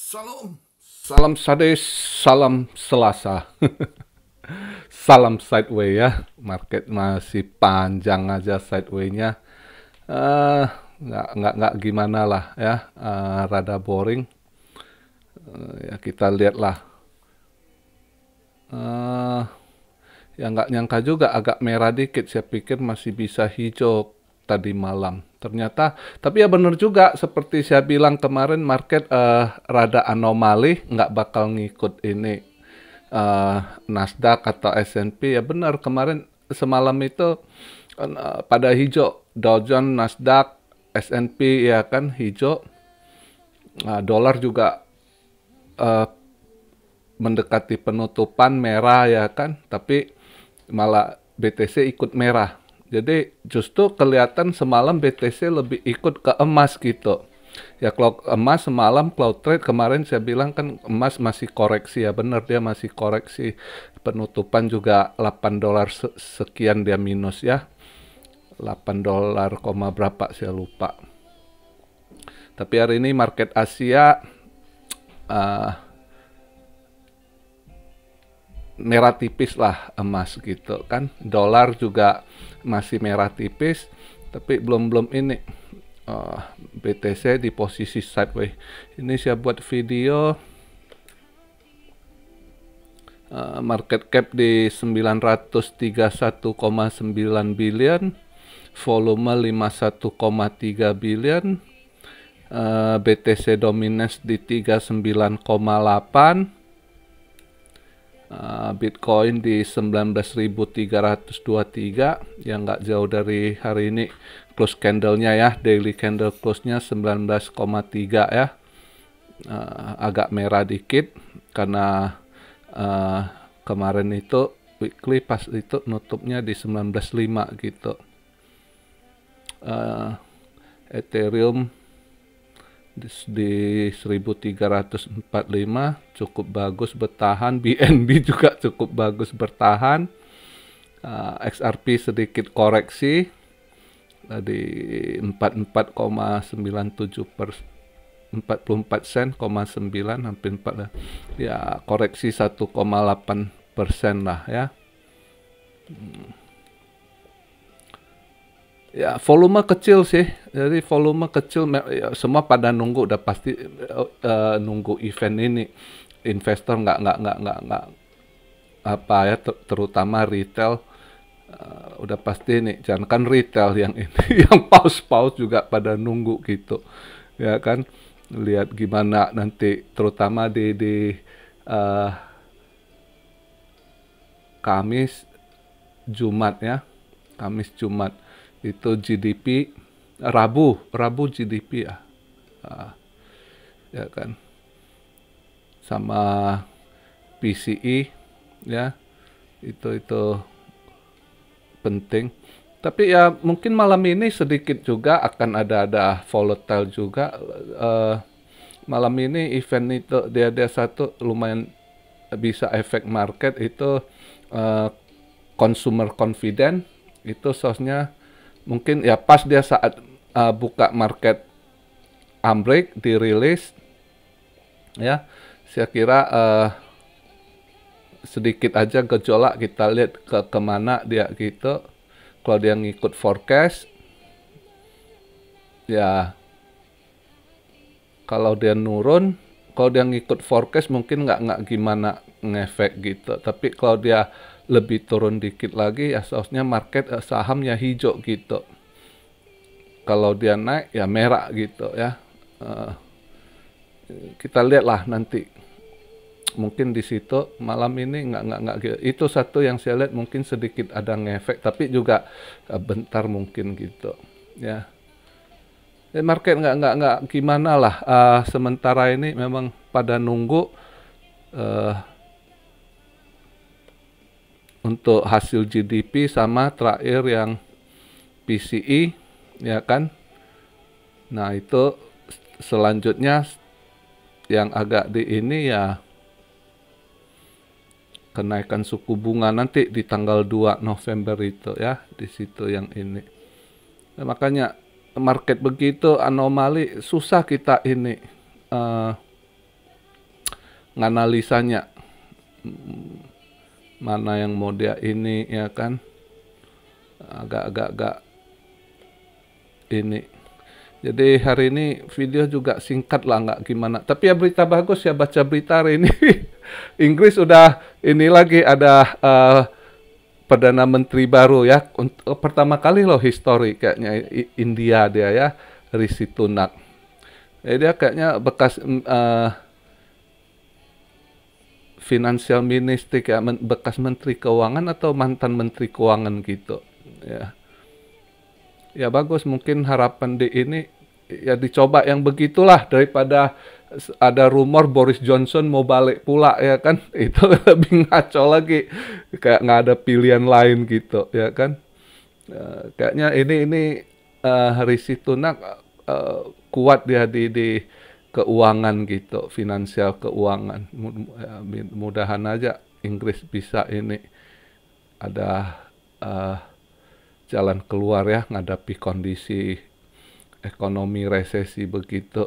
Salam sadis, salam Selasa. Salam sideway ya. Market masih panjang aja sideway-nya. Eh, nggak gimana lah ya. Rada boring. Ya kita lihatlah. Eh, ya nggak nyangka juga agak merah dikit. Saya pikir masih bisa hijau tadi malam. Ternyata, tapi ya benar juga seperti saya bilang kemarin market rada anomali, nggak bakal ngikut ini Nasdaq atau S&P. Ya benar kemarin semalam itu pada hijau, Dow Jones, Nasdaq, S&P ya kan hijau. Dolar juga eh, mendekati penutupan merah ya kan, tapi malah BTC ikut merah. Jadi justru kelihatan semalam BTC lebih ikut ke emas gitu. Ya kalau emas semalam cloud trade kemarin saya bilang kan emas masih koreksi ya benar dia masih koreksi. Penutupan juga 8 dolar sekian dia minus ya. 8 dolar koma berapa saya lupa. Tapi hari ini market Asia uh, merah tipis lah emas gitu kan. Dolar juga masih merah tipis, tapi belum ini BTC di posisi sideways. Ini saya buat video market cap di 931,9 billion, volume 51,3 billion, BTC dominance di 39,8, Bitcoin di 19.323 yang nggak jauh dari hari ini close candle-nya ya, daily candle close-nya 19,3 ya. Agak merah dikit karena kemarin itu weekly pas itu nutupnya di 19.5 gitu. Ethereum di 1345 cukup bagus bertahan, BNB juga cukup bagus bertahan, XRP sedikit koreksi di 44,97 per 44 sen, 9 hampir 4 ya, koreksi 1,8% lah ya. Ya volume kecil sih, jadi volume kecil ya, semua pada nunggu udah pasti nunggu event ini. Investor nggak apa ya, terutama retail udah pasti nih, jangan kan retail yang ini yang paus juga pada nunggu gitu ya kan, lihat gimana nanti terutama di Kamis Jumat ya, Kamis Jumat itu GDP, Rabu GDP ya, ya kan, sama PCE ya, itu penting. Tapi ya mungkin malam ini sedikit juga akan ada volatile juga. Malam ini event itu dia satu lumayan bisa efek market itu consumer confidence itu source-nya mungkin ya pas dia saat buka market break dirilis ya, saya kira sedikit aja gejolak, kita lihat kemana dia gitu. Kalau dia ngikut forecast ya, kalau dia nurun, kalau dia ngikut forecast mungkin nggak gimana ngefek gitu. Tapi kalau dia lebih turun dikit lagi ya seharusnya market sahamnya hijau gitu. Kalau dia naik ya merah gitu ya. Kita lihatlah nanti. Mungkin di situ malam ini nggak gitu. Itu satu yang saya lihat mungkin sedikit ada ngefek, tapi juga bentar mungkin gitu ya. Market nggak gimana lah. Sementara ini memang pada nunggu untuk hasil GDP sama terakhir yang PCE ya kan. Nah itu selanjutnya yang agak di ini ya, kenaikan suku bunga nanti di tanggal 2 November itu ya, di situ yang ini. Nah, makanya market begitu anomali susah kita ini nganalisanya. Mana yang mau dia ini, ya kan, agak-agak ini. Jadi hari ini video juga singkat lah, nggak gimana. Tapi ya berita bagus ya, baca berita hari ini. Inggris udah ini lagi ada Perdana Menteri baru ya. Untuk pertama kali loh histori kayaknya India dia ya, Rishi Sunak. Dia kayaknya bekas financial minister ya, bekas menteri keuangan atau mantan menteri keuangan gitu. Ya. Ya bagus, mungkin harapan di ini ya dicoba yang begitulah daripada ada rumor Boris Johnson mau balik pula, ya kan. Itu lebih ngaco lagi, kayak nggak ada pilihan lain gitu, ya kan. Kayaknya ini Rishi Sunak kuat dia di keuangan gitu, finansial keuangan. Mudahan aja Inggris bisa ini ada jalan keluar ya, menghadapi kondisi ekonomi resesi begitu.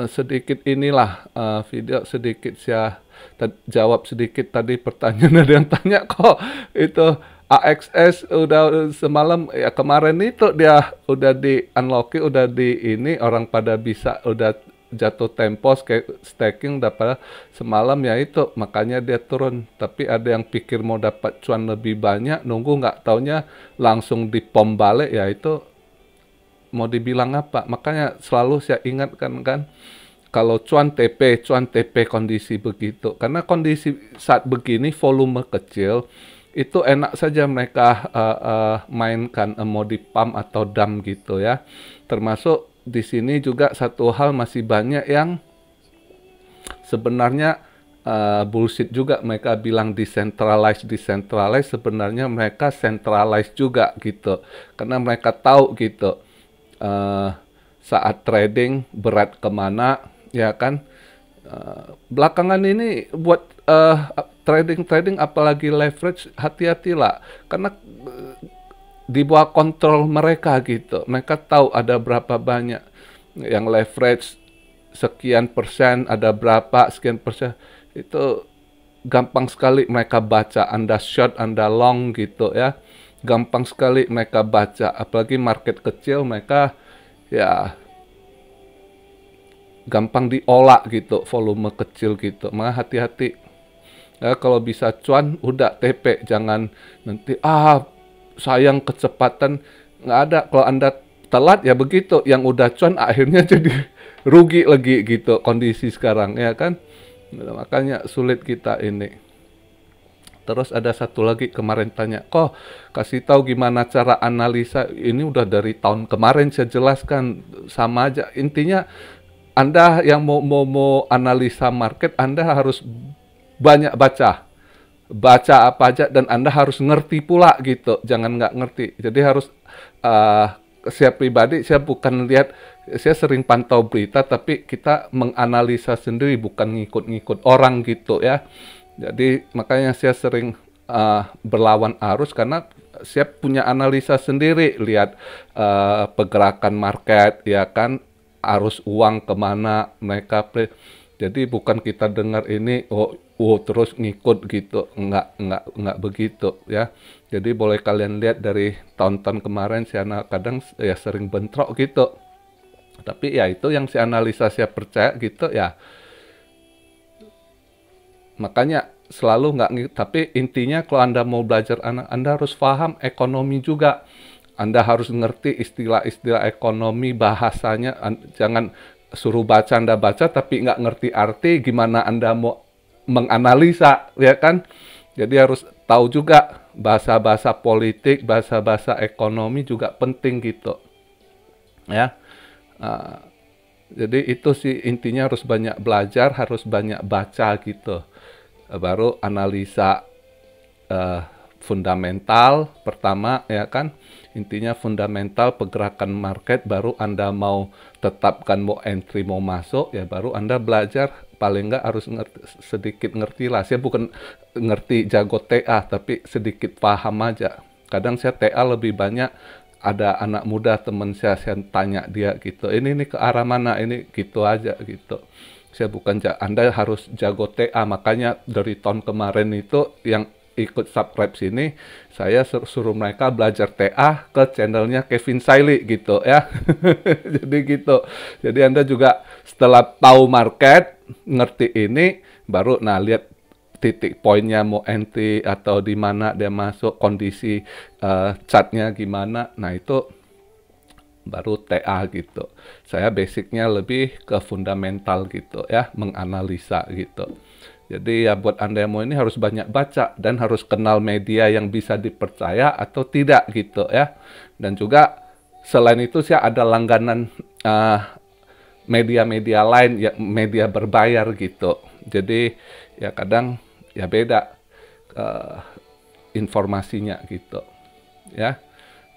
Sedikit inilah video sedikit saya jawab sedikit tadi pertanyaan. Ada yang tanya kok itu AXS udah semalam ya, kemarin itu dia udah di unlocking, udah di ini orang pada bisa udah jatuh tempo staking dapat semalam ya, itu makanya dia turun. Tapi ada yang pikir mau dapat cuan lebih banyak, nunggu nggak taunya langsung dipom balik ya, itu mau dibilang apa. Makanya selalu saya ingatkan kan, kalau cuan TP kondisi begitu, karena kondisi saat begini volume kecil itu enak saja mereka mainkan mau di pump atau dump gitu ya. Termasuk di sini juga satu hal, masih banyak yang sebenarnya bullshit juga, mereka bilang decentralized, sebenarnya mereka centralized juga gitu, karena mereka tahu gitu saat trading berat kemana, ya kan. Belakangan ini buat trading apalagi leverage, hati-hatilah, karena di bawah kontrol mereka gitu. Mereka tahu ada berapa banyak yang leverage sekian persen, ada berapa sekian persen. Itu gampang sekali mereka baca, Anda short, Anda long gitu ya. Gampang sekali mereka baca, apalagi market kecil, mereka ya gampang diolah gitu, volume kecil gitu. Maka hati-hati. Ya, kalau bisa cuan, udah TP, jangan nanti sayang kecepatan, nggak ada. Kalau Anda telat ya begitu, yang udah cuan akhirnya jadi rugi lagi gitu kondisi sekarang, ya kan. Makanya sulit kita ini. Terus ada satu lagi kemarin tanya, kok kasih tahu gimana cara analisa. Ini udah dari tahun kemarin saya jelaskan, sama aja. Intinya Anda yang mau analisa market, Anda harus banyak baca apa aja, dan Anda harus ngerti pula gitu, jangan nggak ngerti. Jadi harus saya pribadi, saya bukan lihat, saya sering pantau berita, tapi kita menganalisa sendiri, bukan ngikut-ngikut orang gitu ya. Jadi makanya saya sering berlawan arus, karena saya punya analisa sendiri, lihat pergerakan market, ya kan, arus uang kemana mereka play. Jadi bukan kita dengar ini terus ngikut gitu, nggak begitu ya. Jadi boleh kalian lihat dari tahun-tahun kemarin, saya kadang ya sering bentrok gitu. Tapi ya itu yang saya analisa, saya percaya gitu ya. Makanya selalu nggak ngikut. Tapi intinya kalau Anda mau belajar, Anda harus paham ekonomi juga. Anda harus ngerti istilah-istilah ekonomi, bahasanya. Jangan suruh baca, Anda baca tapi nggak ngerti arti, gimana Anda mau menganalisa, ya kan. Jadi harus tahu juga bahasa-bahasa politik, bahasa-bahasa ekonomi juga penting gitu ya. Jadi itu sih intinya, harus banyak belajar, harus banyak baca gitu, baru analisa fundamental pertama, ya kan. Intinya fundamental pergerakan market, baru Anda mau tetapkan mau entry, mau masuk, ya baru Anda belajar. Paling nggak harus sedikit ngerti lah. Saya bukan ngerti jago TA, tapi sedikit paham aja. Kadang saya TA lebih banyak ada anak muda teman saya tanya dia gitu, ini ke arah mana, ini gitu aja gitu. Saya bukan, Anda harus jago TA, makanya dari tahun kemarin itu yang ikut subscribe sini, saya suruh mereka belajar TA ke channelnya Kevin Saili gitu ya. Jadi gitu. Jadi Anda juga setelah tahu market, ngerti ini, baru nah lihat titik poinnya mau entry atau di mana dia masuk, kondisi chartnya gimana. Nah itu baru TA gitu. Saya basicnya lebih ke fundamental gitu ya, menganalisa gitu. Jadi ya buat Anda yang mau ini harus banyak baca dan harus kenal media yang bisa dipercaya atau tidak gitu ya. Dan juga selain itu saya ada langganan media-media lain, ya media berbayar gitu. Jadi ya kadang ya beda informasinya gitu ya.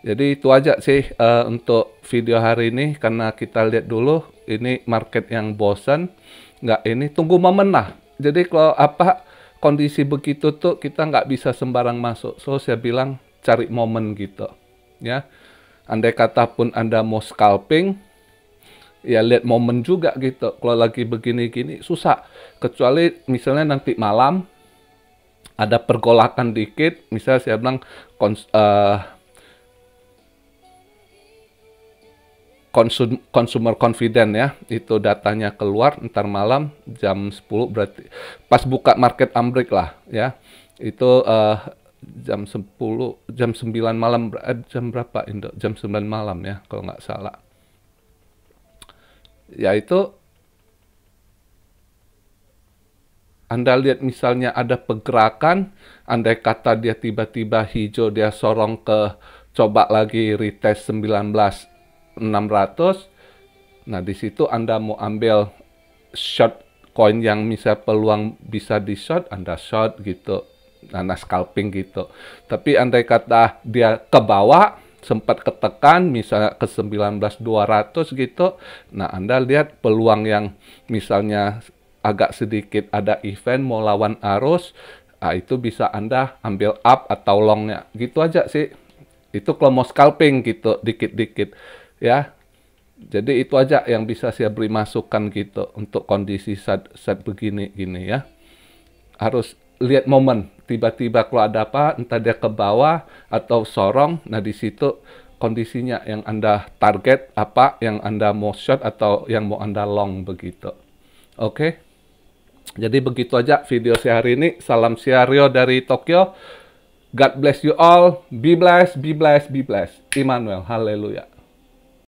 Jadi itu aja sih untuk video hari ini, karena kita lihat dulu ini market yang bosan, nggak ini tunggu momen lah. Jadi kalau kondisi begitu tuh kita nggak bisa sembarang masuk. So saya bilang cari momen gitu ya. Andai kata pun Anda mau scalping, ya lihat momen juga gitu. Kalau lagi begini-gini susah. Kecuali misalnya nanti malam ada pergolakan dikit, misalnya saya bilang consumer confident ya, itu datanya keluar ntar malam jam 10, berarti pas buka market ambrek lah ya, itu jam 10, jam 9 malam, jam berapa Indo? Jam 9 malam ya kalau nggak salah. Ya itu Anda lihat misalnya ada pergerakan, andai kata dia tiba-tiba hijau, dia sorong ke, coba lagi retest 19.600. Nah, di situ Anda mau ambil short coin yang misalnya peluang bisa di short, Anda short gitu. Anda scalping gitu. Tapi andai kata dia ke bawah, sempat ketekan misalnya ke 19.200 gitu. Nah, Anda lihat peluang yang misalnya agak sedikit ada event mau lawan arus, itu bisa Anda ambil up atau longnya. Gitu aja sih. Itu kalau mau scalping gitu, dikit-dikit ya. Jadi itu aja yang bisa saya beri masukan gitu untuk kondisi saat begini gini ya. Harus lihat momen. Tiba-tiba kalau ada apa, entah dia ke bawah atau sorong, nah di situ kondisinya yang Anda target apa, yang Anda mau short atau yang mau Anda long begitu. Oke. Jadi begitu aja video saya hari ini. Salam Siario dari Tokyo. God bless you all. Be blessed, be blessed, be blessed. Immanuel. Haleluya.